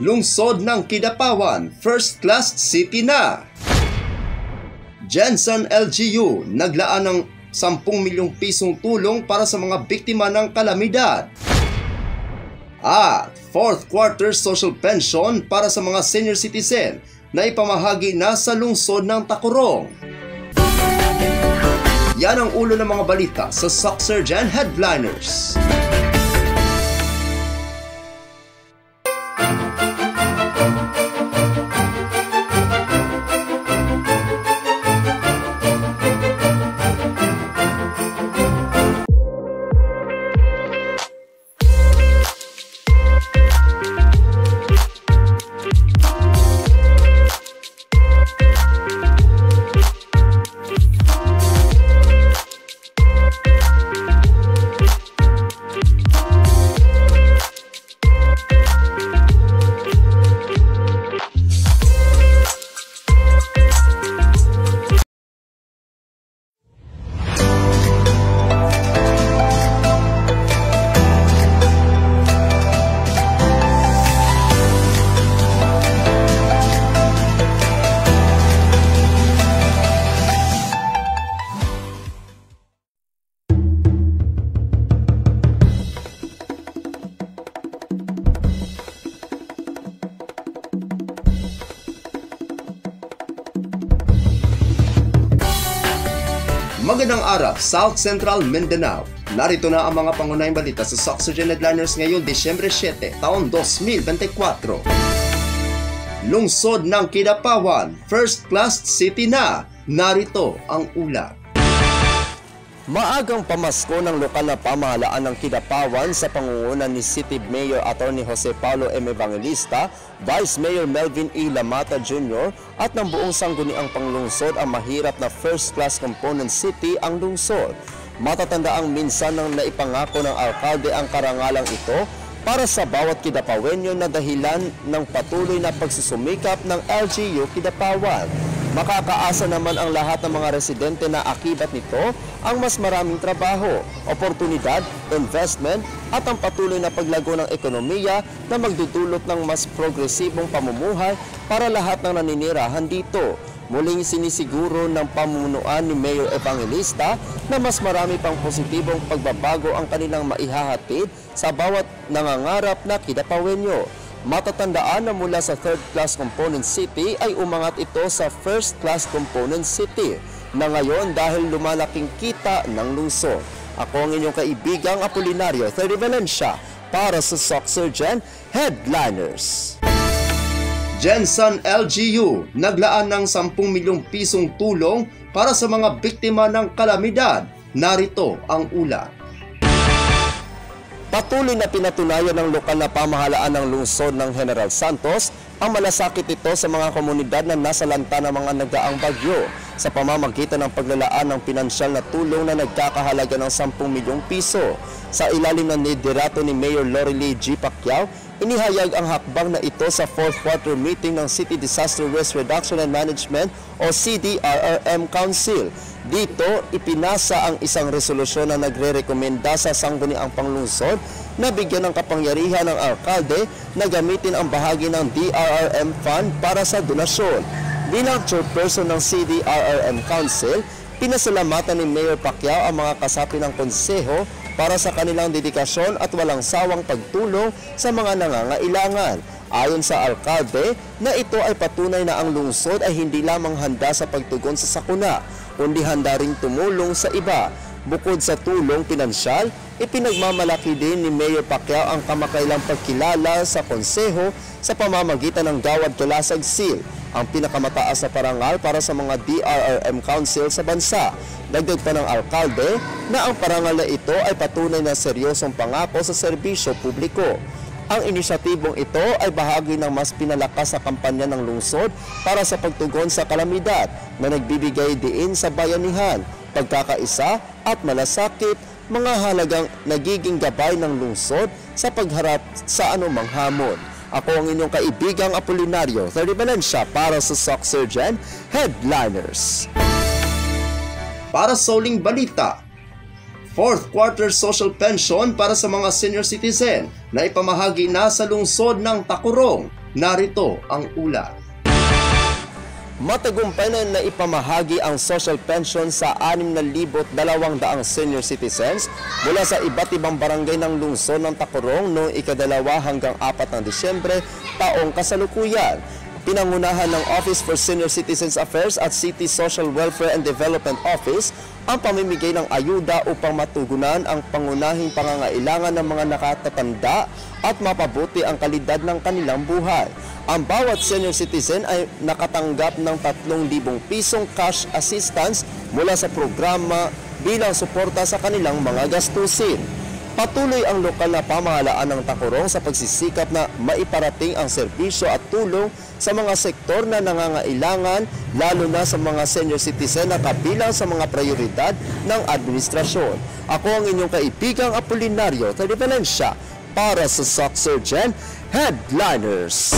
Lungsod ng Kidapawan, first class city na. Jensen LGU naglaan ng 10 milyong pisong tulong para sa mga biktima ng kalamidad. At fourth quarter social pension para sa mga senior citizen na ipamahagi na sa lungsod ng Tacurong. Yan ang ulo ng mga balita sa Socksurgeon Headliners. Magandang araw, South Central Mindanao. Narito na ang mga pangunahing balita sa Socksurgeon Headliners ngayong Disyembre 7, taon 2024. Lungsod ng Kidapawan, first class city na. Narito ang ulat. Maagang pamasko ng lokal na pamahalaan ng Kidapawan sa pangunguna ni City Mayor Atty. Jose Paulo M. Evangelista, Vice Mayor Melvin E. Lamata Jr. at ng buong sangguniang panglungsod ang mahirap na first-class component city ang lungsod. Matatandaang minsan nang naipangako ng alkalde ang karangalang ito para sa bawat Kidapawenyo na dahilan ng patuloy na pagsusumikap ng LGU Kidapawan. Makakaasa naman ang lahat ng mga residente na akibat nito ang mas maraming trabaho, oportunidad, investment at ang patuloy na paglago ng ekonomiya na magdudulot ng mas progresibong pamumuhay para lahat ng naninirahan dito. Muling sinisiguro ng pamunuan ni Mayor Evangelista na mas marami pang positibong pagbabago ang kanilang maihahatid sa bawat nangangarap na Kidapawenyo. Matatandaan na mula sa third-class component city ay umangat ito sa first-class component city na ngayon dahil lumalaking kita ng lungsod. Ako ang inyong kaibigang Apolinario 30 Valencia para sa Socksurgeon Headliners. Jensen LGU naglaan ng 10 milyong pisong tulong para sa mga biktima ng kalamidad. Narito ang ulat. Patuloy na pinatunayan ng lokal na pamahalaan ng lungsod ng General Santos ang malasakit ito sa mga komunidad na nasalanta ng mga nagdaang bagyo sa pamamagitan ng paglalaan ng pinansyal na tulong na nagkakahalaga ng 10 milyong piso. Sa ilalim ng liderato ni Mayor Lorelie G. Pacquiao, inihayag ang hakbang na ito sa 4th quarter meeting ng City Disaster Risk Reduction and Management o CDRRM Council. Dito, ipinasa ang isang resolusyon na nagre-rekomenda sa sangguniang panglungsod na bigyan ng kapangyarihan ng alkalde na gamitin ang bahagi ng DRRM Fund para sa donasyon. Bilang chairperson ng CDRRM Council, pinasalamatan ni Mayor Pacquiao ang mga kasapi ng konseho para sa kanilang dedikasyon at walang sawang pagtulong sa mga nangangailangan. Ayon sa alkalde na ito ay patunay na ang lungsod ay hindi lamang handa sa pagtugon sa sakuna, kundi handa ring tumulong sa iba. Bukod sa tulong pinansyal, ipinagmamalaki din ni Mayor Pacquiao ang kamakailang pagkilala sa konseho sa pamamagitan ng Gawad Kalasag Seal, ang pinakamataas na parangal para sa mga DRRM Council sa bansa. Dagdag pa ng alkalde na ang parangal na ito ay patunay na seryosong pangako sa serbisyo publiko. Ang inisyatibong ito ay bahagi ng mas pinalakas na kampanya ng lungsod para sa pagtugon sa kalamidad na nagbibigay diin sa bayanihan, pagkakaisa at malasakit, mga halagang nagiging gabay ng lungsod sa pagharap sa anumang hamon. Ako ang inyong kaibigang Apolinario 30 Valencia para sa Socksurgeon Headliners. Para sa uling balita, 4th quarter social pension para sa mga senior citizen na ipamahagi na sa lungsod ng Tacurong. Narito ang ulat. Matagumpay na naipamahagi ang social pension sa 6,200 senior citizens mula sa iba't ibang barangay ng lungsod ng Tacurong noong ika-2 hanggang 4 ng Disyembre taong kasalukuyan. Pinangunahan ng Office for Senior Citizens Affairs at City Social Welfare and Development Office ang pamimigay ng ayuda upang matugunan ang pangunahing pangangailangan ng mga nakatatanda at mapabuti ang kalidad ng kanilang buhay. Ang bawat senior citizen ay nakatanggap ng 3,000 pisong cash assistance mula sa programa bilang suporta sa kanilang mga gastusin. Patuloy ang lokal na pamahalaan ng Tacurong sa pagsisikap na maiparating ang serbisyo at tulong sa mga sektor na nangangailangan, lalo na sa mga senior citizen na kabilang sa mga prioridad ng administrasyon. Ako ang inyong kaibigang Apolinario Talivanencia para sa SOC Surgeon Headliners.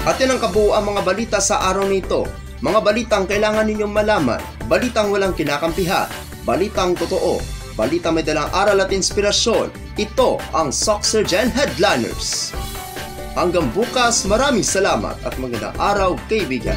At yan ang kabuuan mga balita sa araw nito. Mga balitang kailangan ninyong malaman, balitang walang kinakampihan, balitang totoo, balitang may dalang aral at inspirasyon. Ito ang SOC Surgeon Headliners. Hanggang bukas, maraming salamat at magandang araw, kaibigan.